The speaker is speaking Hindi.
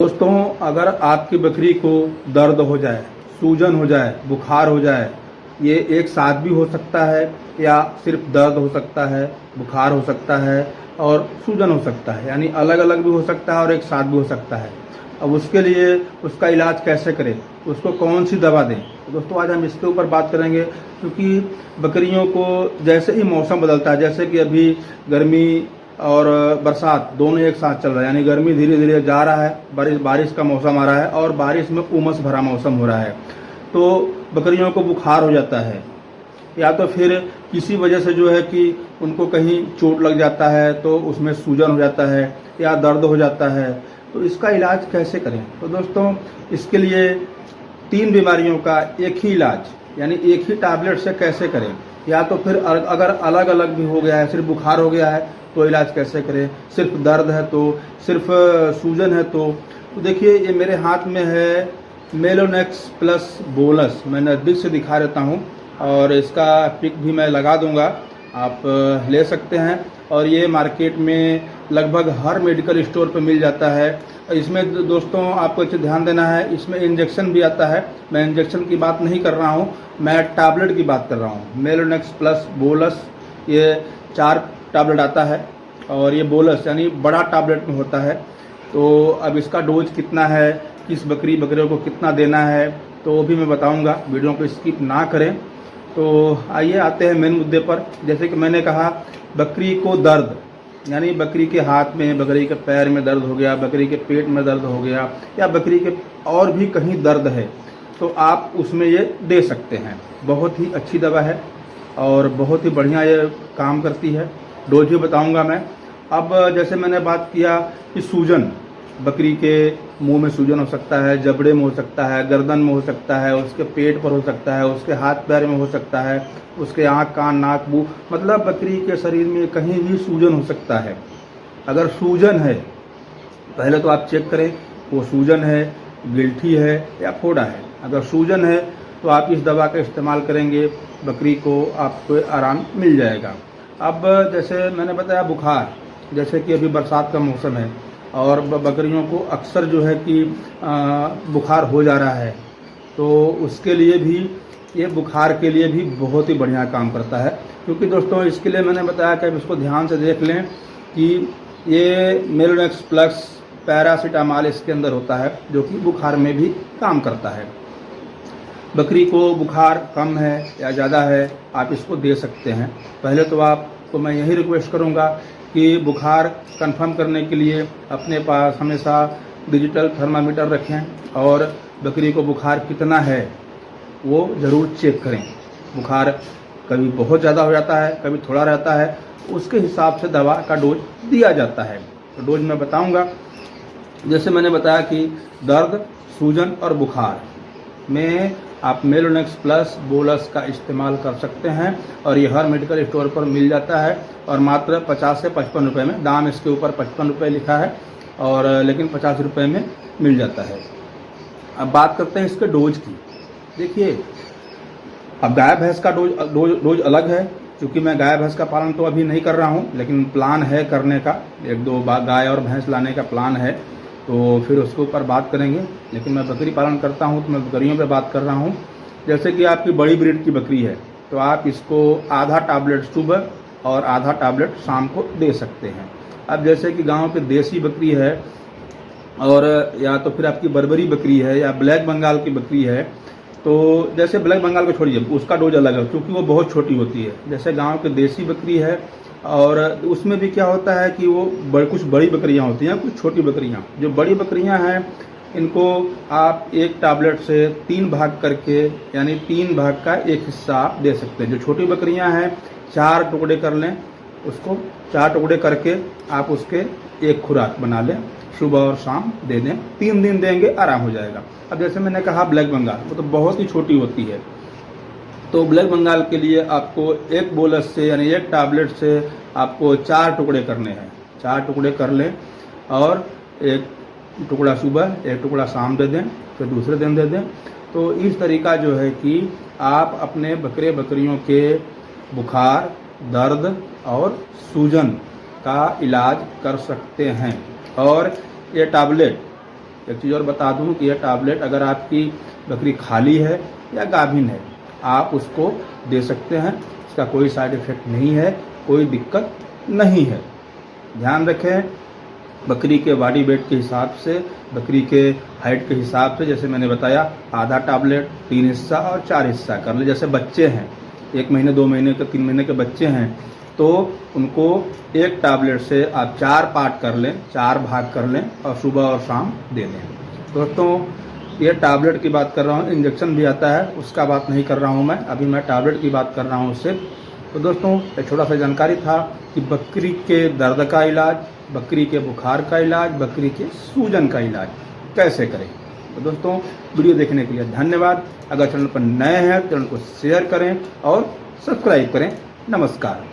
दोस्तों, अगर आपकी बकरी को दर्द हो जाए, सूजन हो जाए, बुखार हो जाए, ये एक साथ भी हो सकता है या सिर्फ दर्द हो सकता है, बुखार हो सकता है और सूजन हो सकता है, यानी अलग अलग भी हो सकता है और एक साथ भी हो सकता है। अब उसके लिए उसका इलाज कैसे करें, उसको कौन सी दवा दें, तो दोस्तों आज हम इसके ऊपर बात करेंगे। क्योंकि बकरियों को जैसे ही मौसम बदलता है, जैसे कि अभी गर्मी और बरसात दोनों एक साथ चल रहा है, यानी गर्मी धीरे धीरे जा रहा है, बारिश का मौसम आ रहा है और बारिश में उमस भरा मौसम हो रहा है, तो बकरियों को बुखार हो जाता है या तो फिर किसी वजह से जो है कि उनको कहीं चोट लग जाता है तो उसमें सूजन हो जाता है या दर्द हो जाता है। तो इसका इलाज कैसे करें, तो दोस्तों इसके लिए 3 बीमारियों का एक ही इलाज, यानी एक ही टैबलेट से कैसे करें, या तो फिर अगर अलग अलग भी हो गया है, सिर्फ बुखार हो गया है तो इलाज कैसे करें, सिर्फ दर्द है तो, सिर्फ सूजन है तो देखिए ये मेरे हाथ में है मेलोनेक्स प्लस बोलस। मैं नज़दीक से दिखा देता हूँ और इसका पिक भी मैं लगा दूंगा, आप ले सकते हैं। और ये मार्केट में लगभग हर मेडिकल स्टोर पर मिल जाता है। इसमें दोस्तों आपको अच्छे ध्यान देना है, इसमें इंजेक्शन भी आता है। मैं इंजेक्शन की बात नहीं कर रहा हूँ, मैं टैबलेट की बात कर रहा हूँ। मेलोनेक्स प्लस बोलस, ये 4 टैबलेट आता है और ये बोलस यानी बड़ा टैबलेट में होता है। तो अब इसका डोज कितना है, किस बकरियों को कितना देना है, तो वो भी मैं बताऊंगा, वीडियो को स्किप ना करें। तो आइए आते हैं मेन मुद्दे पर। जैसे कि मैंने कहा, बकरी को दर्द, यानी बकरी के हाथ में, बकरी के पैर में दर्द हो गया, बकरी के पेट में दर्द हो गया या बकरी के और भी कहीं दर्द है, तो आप उसमें ये दे सकते हैं। बहुत ही अच्छी दवा है और बहुत ही बढ़िया ये काम करती है। डोज भी बताऊंगा मैं। अब जैसे मैंने बात किया कि सूजन, बकरी के मुंह में सूजन हो सकता है, जबड़े में हो सकता है, गर्दन में हो सकता है, उसके पेट पर हो सकता है, उसके हाथ पैर में हो सकता है, उसके आँख कान नाक मुंह, मतलब बकरी के शरीर में कहीं भी सूजन हो सकता है। अगर सूजन है, पहले तो आप चेक करें वो सूजन है, गिल्ठी है या फोड़ा है। अगर सूजन है तो आप इस दवा का इस्तेमाल करेंगे, बकरी को आपको आराम मिल जाएगा। अब जैसे मैंने बताया बुखार, जैसे कि अभी बरसात का मौसम है और बकरियों को अक्सर जो है कि बुखार हो जा रहा है, तो उसके लिए भी, ये बुखार के लिए भी बहुत ही बढ़िया काम करता है। क्योंकि दोस्तों इसके लिए मैंने बताया कि आप इसको ध्यान से देख लें कि ये मेलोनेक्स प्लस पैरासीटामॉल इसके अंदर होता है, जो कि बुखार में भी काम करता है। बकरी को बुखार कम है या ज़्यादा है, आप इसको दे सकते हैं। पहले तो आपको मैं यही रिक्वेस्ट करूंगा कि बुखार कंफर्म करने के लिए अपने पास हमेशा डिजिटल थर्मामीटर रखें और बकरी को बुखार कितना है वो ज़रूर चेक करें। बुखार कभी बहुत ज़्यादा हो जाता है, कभी थोड़ा रहता है, उसके हिसाब से दवा का डोज दिया जाता है। तो डोज मैं बताऊंगा। जैसे मैंने बताया कि दर्द, सूजन और बुखार में आप मेलोनेक्स प्लस बोलस का इस्तेमाल कर सकते हैं और ये हर मेडिकल स्टोर पर मिल जाता है और मात्र 50 से 55 रुपये में। दाम इसके ऊपर 55 रुपये लिखा है और लेकिन 50 रुपये में मिल जाता है। अब बात करते हैं इसके डोज की। देखिए, अब गाय भैंस का डोज अलग है, क्योंकि मैं गाय भैंस का पालन तो अभी नहीं कर रहा हूँ, लेकिन प्लान है करने का, 1-2 गाय और भैंस लाने का प्लान है, तो फिर उसके ऊपर बात करेंगे। लेकिन मैं बकरी पालन करता हूँ तो मैं बकरियों पे बात कर रहा हूँ। जैसे कि आपकी बड़ी ब्रीड की बकरी है तो आप इसको आधा टैबलेट सुबह और आधा टैबलेट शाम को दे सकते हैं। अब जैसे कि गांव पे देसी बकरी है और या तो फिर आपकी बर्बरी बकरी है या ब्लैक बंगाल की बकरी है, तो जैसे ब्लैक बंगाल को छोड़िए, उसका डोज अलग है क्योंकि वो बहुत छोटी होती है। जैसे गाँव की देसी बकरी है और उसमें भी क्या होता है कि वो कुछ बड़ी बकरियां होती हैं, कुछ छोटी बकरियां। जो बड़ी बकरियां हैं इनको आप एक टैबलेट से 3 भाग करके, यानी 3 भाग का एक हिस्सा आप दे सकते हैं। जो छोटी बकरियां हैं 4 टुकड़े कर लें, उसको 4 टुकड़े करके आप उसके एक खुराक बना लें, सुबह और शाम दे दें। 3 दिन देंगे, आराम हो जाएगा। अब जैसे मैंने कहा ब्लैक बंगाल, वो तो बहुत ही छोटी होती है, तो ब्लैक बंगाल के लिए आपको एक बोलस से, यानी एक टैबलेट से आपको 4 टुकड़े करने हैं। 4 टुकड़े कर लें और एक टुकड़ा सुबह, एक टुकड़ा शाम दे दें, फिर दूसरे दिन दे दें। तो इस तरीका जो है कि आप अपने बकरियों के बुखार, दर्द और सूजन का इलाज कर सकते हैं। और ये टैबलेट एक चीज़ और बता दूं कि यह टैबलेट अगर आपकी बकरी खाली है या गाभिन है, आप उसको दे सकते हैं। इसका कोई साइड इफ़ेक्ट नहीं है, कोई दिक्कत नहीं है। ध्यान रखें, बकरी के बॉडी वेट के हिसाब से, बकरी के हाइट के हिसाब से, जैसे मैंने बताया, आधा टैबलेट 3 हिस्सा और 4 हिस्सा कर ले। जैसे बच्चे हैं, 1 महीने 2 महीने के 3 महीने के बच्चे हैं, तो उनको एक टैबलेट से आप 4 पार्ट कर लें, 4 भाग कर लें और सुबह और शाम दे दें। दोस्तों, ये टैबलेट की बात कर रहा हूँ, इंजेक्शन भी आता है, उसका बात नहीं कर रहा हूँ मैं, अभी मैं टैबलेट की बात कर रहा हूँ सिर्फ। तो दोस्तों, एक छोटा सा जानकारी था कि बकरी के दर्द का इलाज, बकरी के बुखार का इलाज, बकरी के सूजन का इलाज कैसे करें। तो दोस्तों, वीडियो देखने के लिए धन्यवाद। अगर चैनल पर नए हैं तो चैनल को शेयर करें और सब्सक्राइब करें। नमस्कार।